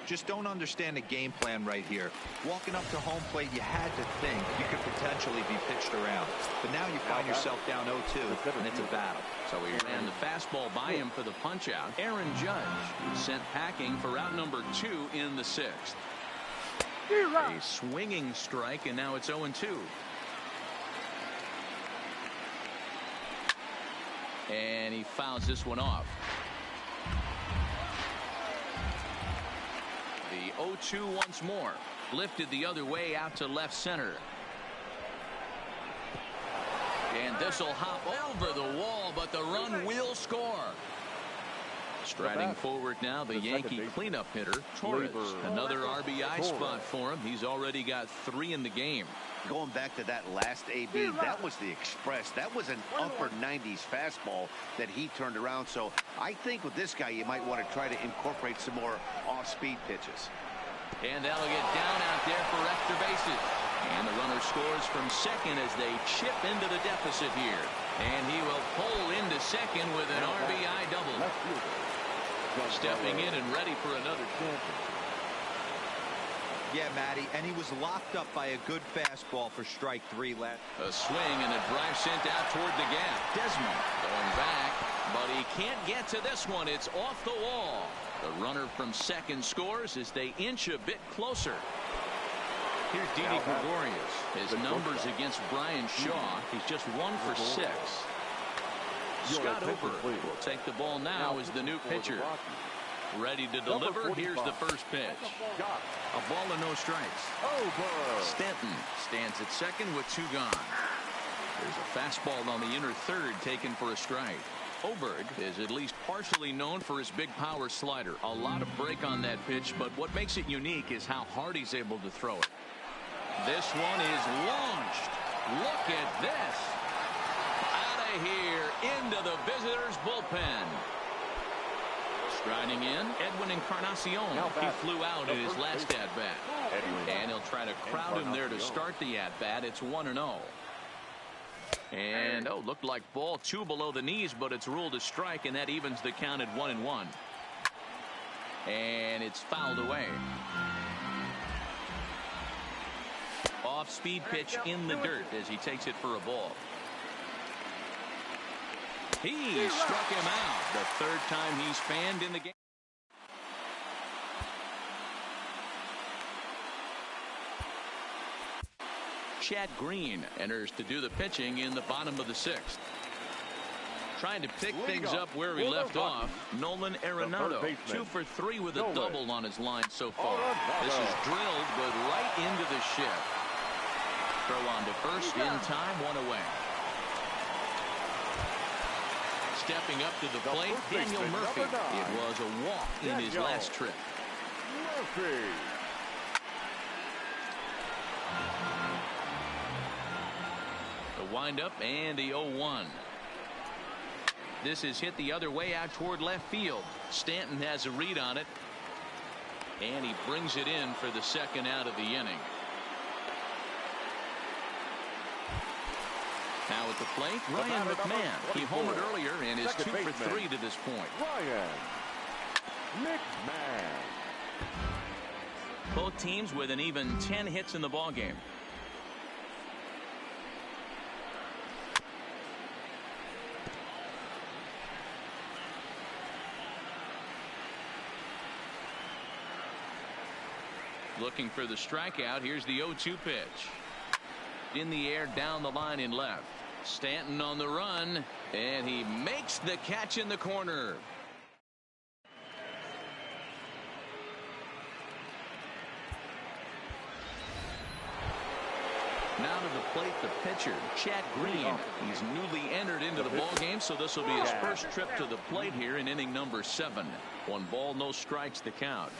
Just don't understand the game plan right here. Walking up to home plate, you had to think you could potentially be pitched around. But now you find yourself down 0-2, and it's a battle. So he ran the fastball by him for the punch-out. Aaron Judge sent packing for out number 2 in the 6th. A swinging strike, and now it's 0-2. And he fouls this one off. The 0-2 once more. Lifted the other way out to left center. And this will hop over the wall, but the run will score. Striding forward now, the Yankee cleanup hitter, Torres. Another RBI spot for him. He's already got 3 in the game. Going back to that last AB, that was the express. That was an upper 90s fastball that he turned around. So I think with this guy, you might want to try to incorporate some more off-speed pitches. And that'll get down out there for extra bases. And the runner scores from second as they chip into the deficit here. And he will pull into second with an RBI double. Stepping in and ready for another champion. Yeah, Matty, and he was locked up by a good fastball for strike 3 last. A swing and a drive sent out toward the gap. Desmond going back, but he can't get to this one. It's off the wall. The runner from second scores as they inch a bit closer. Here's Didi Gregorius. His numbers against Brian Shaw. He's just 1 for 6. Scott Ober will take the ball now as the new pitcher. Ready to deliver. Here's the first pitch. A ball and no strikes. Stanton stands at second with 2 gone. There's a fastball on the inner third taken for a strike. Oberg is at least partially known for his big power slider. A lot of break on that pitch, but what makes it unique is how hard he's able to throw it. This one is launched. Look at this. Out of here into the visitors' bullpen. Striding in, Edwin Encarnacion. He flew out in his last at-bat. And he'll try to crowd him there to start the at-bat. It's 1-0. And, looked like ball 2 below the knees, but it's ruled a strike, and that evens the count at 1-1. And it's fouled away. Off-speed pitch in the dirt as he takes it for a ball. He struck him out. The 3rd time he's fanned in the game. Chad Green enters to do the pitching in the bottom of the 6th. Trying to pick things up where he left off. Nolan Arenado, 2 for 3 with a double on his line so far. This is drilled, but right into the shift. Throw on to first in time, 1 away. Stepping up to the plate, Daniel Murphy. It was a walk in his last trip. The windup and the 0-1. This is hit the other way out toward left field. Stanton has a read on it. And he brings it in for the 2nd out of the inning. Now at the plate, Ryan McMahon. He homered earlier and is 2 for 3 to this point. Ryan McMahon. Both teams with an even 10 hits in the ballgame. Looking for the strikeout. Here's the 0-2 pitch. In the air, down the line in left. Stanton on the run, and he makes the catch in the corner. Now to the plate, the pitcher, Chad Green. He's newly entered into the ballgame, so this will be his first trip to the plate here in inning number 7. 1 ball, no strikes to count.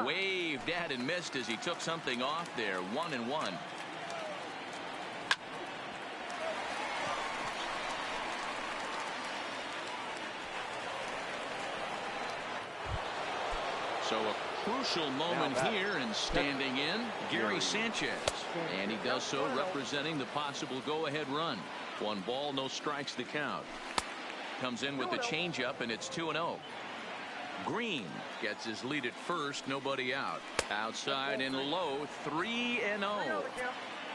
Waved at and missed as he took something off there. 1-1. So a crucial moment here, and standing in, Gary Sanchez. And he does so representing the possible go-ahead run. 1 ball, no strikes the count. Comes in with the changeup, and it's 2-0. Green gets his lead at first, nobody out. Outside and low, 3-0.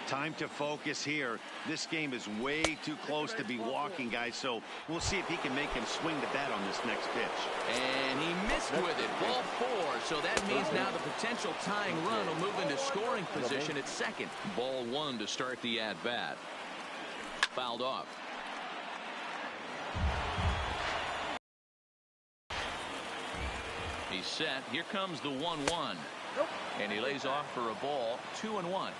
Time to focus here. This game is way too close to be walking, guys, so we'll see if he can make him swing the bat on this next pitch. And he missed with it. Ball 4, so that means now the potential tying run will move into scoring position at second. Ball 1 to start the at-bat. Fouled off. He's set. Here comes the 1-1. And he lays off for a ball. 2-1.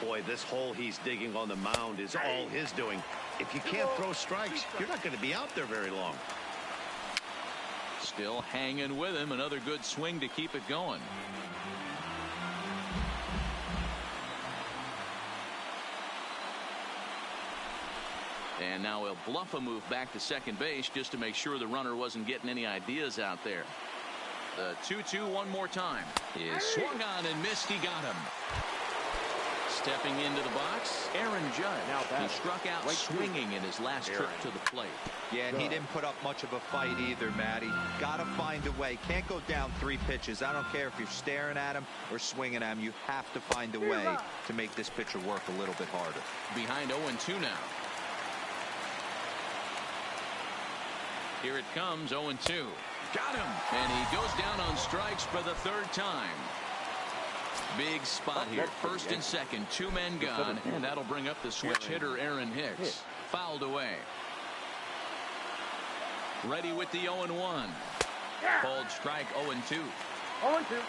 Boy, this hole he's digging on the mound is all his doing. If you can't throw strikes, you're not going to be out there very long. Still hanging with him. Another good swing to keep it going. And now he'll bluff a move back to second base just to make sure the runner wasn't getting any ideas out there. The 2-2 one more time. Is swung on and missed. He got him. Stepping into the box, Aaron Judge. He struck out swinging in his last trip to the plate. Yeah, and he didn't put up much of a fight either, Matty. Got to find a way. Can't go down 3 pitches. I don't care if you're staring at him or swinging at him. You have to find a way to make this pitcher work a little bit harder. Behind 0-2 now. Here it comes, 0-2. Got him. And he goes down on strikes for the 3rd time. Big spot here. First and second, 2 men gone, and that'll bring up the switch hitter Aaron Hicks. Fouled away. Ready with the 0-1. Called strike, 0-2. 0-2.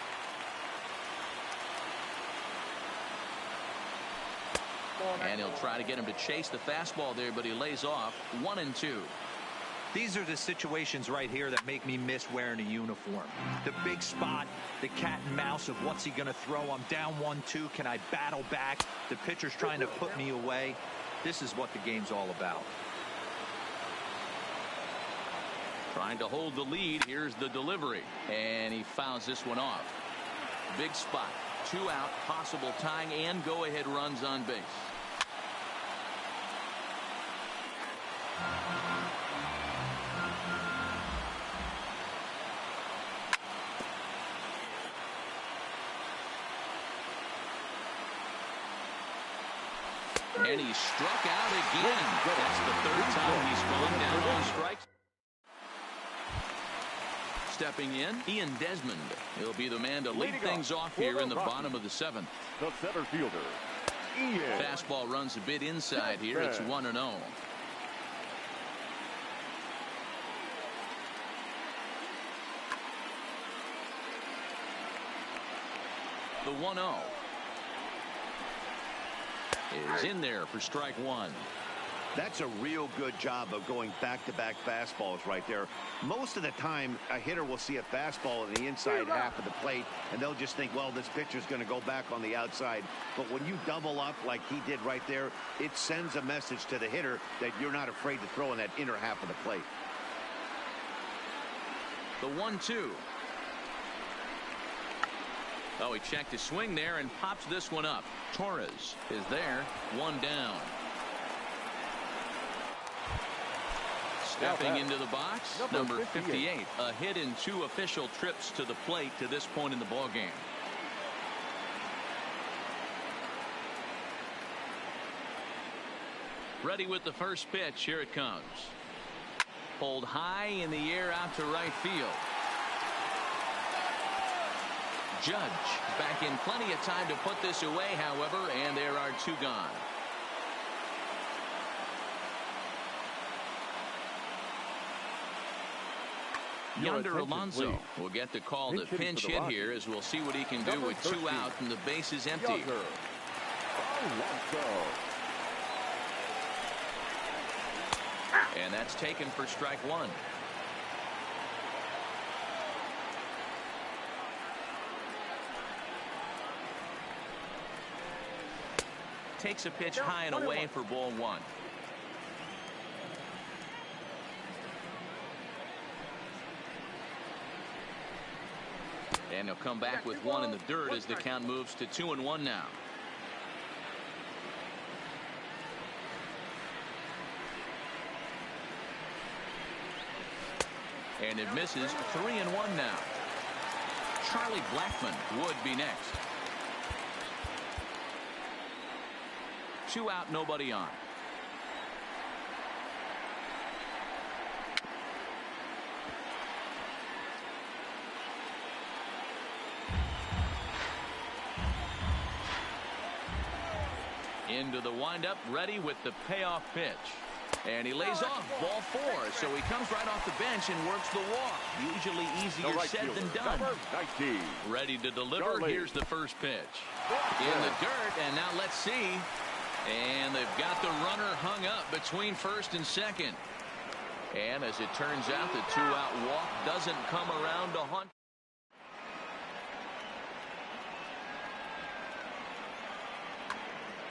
And he'll try to get him to chase the fastball there, but he lays off. 1-2. These are the situations right here that make me miss wearing a uniform. The big spot, the cat and mouse of what's he going to throw. I'm down 1-2. Can I battle back? The pitcher's trying to put me away. This is what the game's all about. Trying to hold the lead. Here's the delivery. And he fouls this one off. Big spot. 2 out. Possible tying and go-ahead runs on base. And he struck out again. That's the 3rd time he's gone down on strikes. Stepping in, Ian Desmond. He'll be the man to lead things off here in the bottom of the 7th. The center fielder, Ian. Fastball runs a bit inside here. It's 1-0. The 1-0 is in there for strike 1. That's a real good job of going back-to-back fastballs right there. Most of the time, a hitter will see a fastball in the inside half of the plate, and they'll just think, well, this pitcher's going to go back on the outside. But when you double up like he did right there, it sends a message to the hitter that you're not afraid to throw in that inner half of the plate. The 1-2. Oh, he checked his swing there and pops this one up. Torres is there. 1 down. Stepping into the box, number 58. A hit in 2 official trips to the plate to this point in the ballgame. Ready with the first pitch. Here it comes. Pulled high in the air out to right field. Judge back in plenty of time to put this away, however, and there are 2 gone. Yonder Alonso will get the call to pinch hit here, as we'll see what he can do with 2 out and the base is empty. And that's taken for strike 1. Takes a pitch high and away for ball 1. And he'll come back with one in the dirt as the count moves to 2-1 now. And it misses. 3-1 now. Charlie Blackmon would be next. 2 out, nobody on. Into the windup, ready with the payoff pitch. And he lays off, ball 4. So he comes right off the bench and works the walk. Usually easier said than done. Ready to deliver. Here's the first pitch. In the dirt, and now let's see. And they've got the runner hung up between first and second. And as it turns out, the 2-out walk doesn't come around to hunt.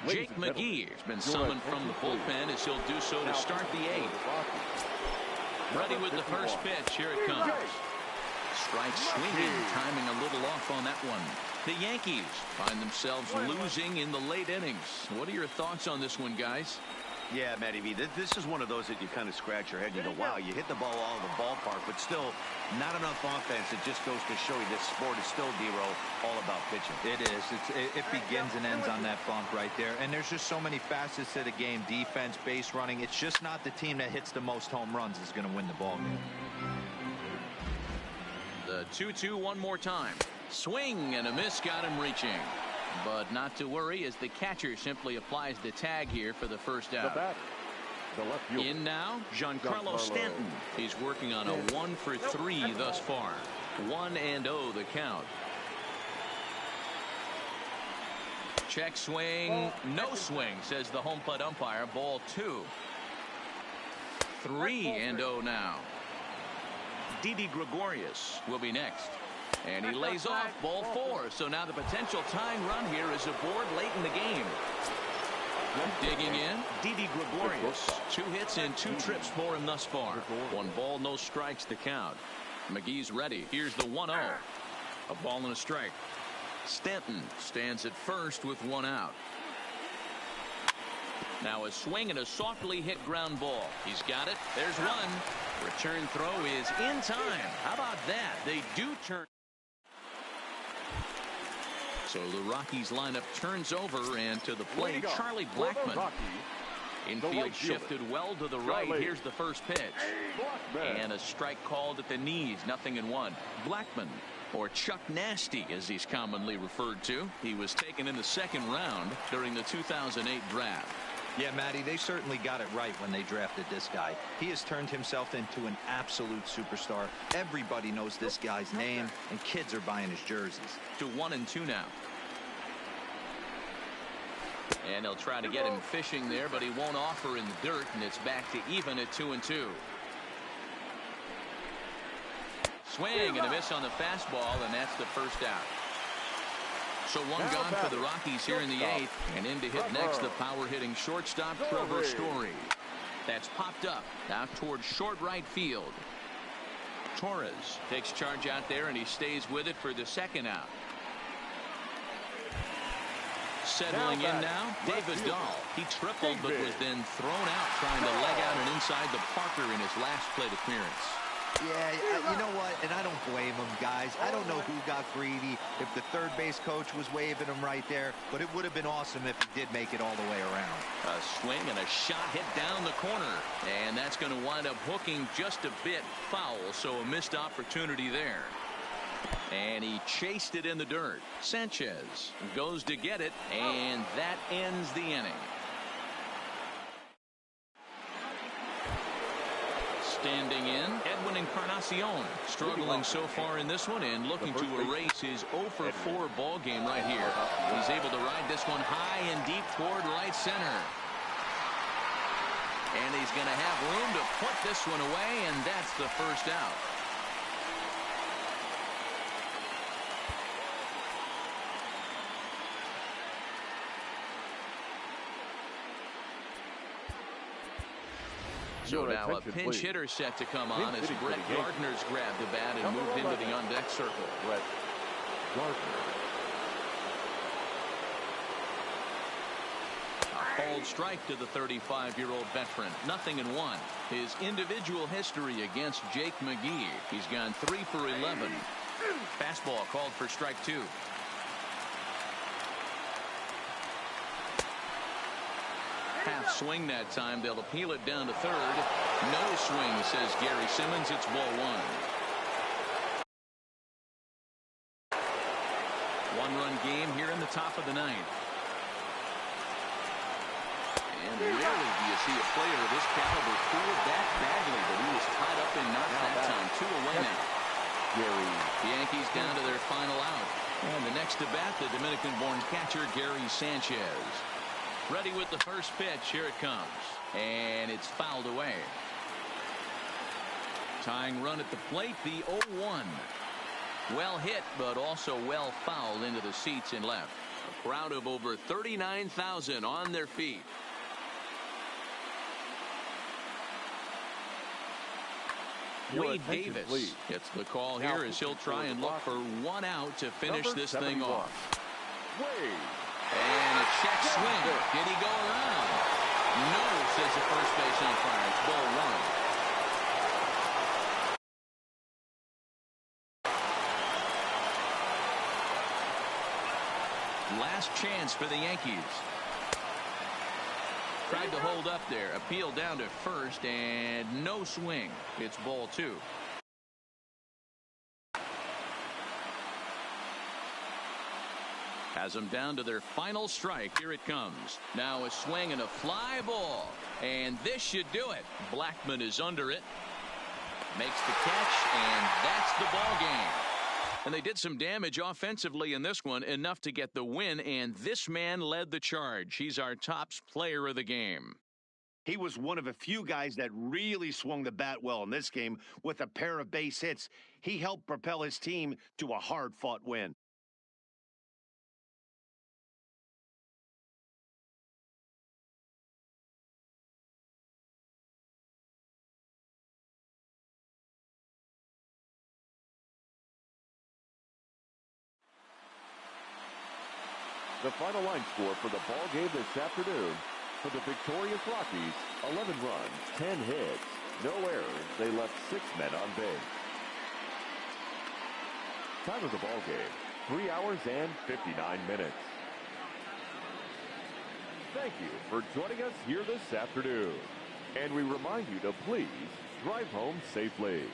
Jake McGee has been summoned from the bullpen as he'll do so to start the 8th. Ready with the first pitch. Here it comes. Strike swinging, timing a little off on that one. The Yankees find themselves losing in the late innings. What are your thoughts on this one, guys? Yeah, Matty V, this is one of those that you kind of scratch your head and you go, wow, you hit the ball all over the ballpark, but still not enough offense. It just goes to show you this sport is still, D-Row, all about pitching. It is. It begins and ends on that bump right there. And there's just so many facets to the game. Defense, base running. It's just not the team that hits the most home runs is going to win the ball game. The 2-2 one more time. Swing and a miss, got him reaching. But not to worry as the catcher simply applies the tag here for the first out. The left fielder. In now, Giancarlo Stanton. He's working on a 1-for-3 thus far. 1-0 the count. Check swing. No swing, says the home plate umpire. Ball 2. 3-0 now. Didi Gregorius will be next. And he lays off, ball 4. So now the potential tying run here is aboard late in the game. Digging in, Didi Gregorius. 2 hits and 2 trips for him thus far. 1 ball, no strikes to count. McGee's ready. Here's the 1-0. A ball and a strike. Stanton stands at first with 1 out. Now a swing and a softly hit ground ball. He's got it. There's 1. Return throw is in time. How about that? They do turn. So the Rockies lineup turns over, and to the plate, Charlie Blackmon. Infield shifted well to the right. Here's the first pitch. And a strike called at the knees. 0-1. Blackmon, or Chuck Nasty as he's commonly referred to. He was taken in the 2nd round during the 2008 draft. Yeah, Matty, they certainly got it right when they drafted this guy. He has turned himself into an absolute superstar. Everybody knows this guy's name, and kids are buying his jerseys. To 1-2 now. And he'll try to get him fishing there, but he won't offer in the dirt, and it's back to even at 2-2. Swing and a miss on the fastball, and that's the first out. So 1 gone for the Rockies here in the 8th, and in to hit next the power-hitting shortstop Trevor Story. That's popped up out towards short right field. Torres takes charge out there, and he stays with it for the 2nd out. Settling in now, David Dahl. He tripled but was then thrown out trying to leg out and inside the Parker in his last plate appearance. Yeah, you know what? And I don't blame him, guys. I don't know who got greedy, if the third base coach was waving him right there, but it would have been awesome if he did make it all the way around. A swing and a shot hit down the corner, and that's going to wind up hooking just a bit foul, so a missed opportunity there. And he chased it in the dirt. Sanchez goes to get it, and that ends the inning. Standing in, Edwin Encarnacion, struggling so far in this one and looking to erase his 0-for-4 ball game right here. He's able to ride this one high and deep toward right center. And he's going to have room to put this one away, and that's the first out. So now a pinch hitter set to come on as Brett Gardner's grabbed the bat and moved into the on-deck circle. Gardner. A bold strike to the 35-year-old veteran. 0-1. His individual history against Jake McGee. He's gone 3 for 11. Fastball called for strike 2. Half swing that time. They'll appeal it down to third. No swing, says Gary Simmons. It's ball 1. One-run game here in the top of the ninth. And rarely do you see a player of this caliber pull that badly, but he was tied up and knocked that time. 2 away now. Gary. The Yankees down to their final out. And the next to bat, the Dominican-born catcher, Gary Sanchez. Ready with the first pitch. Here it comes. And it's fouled away. Tying run at the plate, the 0-1. Well hit, but also well fouled into the seats in left. A crowd of over 39,000 on their feet. Wade Davis please. gets the call here as he'll try and look for 1 out to finish this thing off. Wade. And a check swing. Did he go around? No, says the first base umpire. It's ball 1. Last chance for the Yankees. Tried to hold up there. Appeal down to first and no swing. It's ball 2. Has them down to their final strike. Here it comes. Now a swing and a fly ball. And this should do it. Blackman is under it. Makes the catch, and that's the ball game. And they did some damage offensively in this one, enough to get the win, and this man led the charge. He's our top player of the game. He was one of a few guys that really swung the bat well in this game with a pair of base hits. He helped propel his team to a hard-fought win. The final line score for the ball game this afternoon. For the victorious Rockies, 11 runs, 10 hits, no errors. They left 6 men on base. Time of the ball game, 3 hours and 59 minutes. Thank you for joining us here this afternoon. And we remind you to please drive home safely.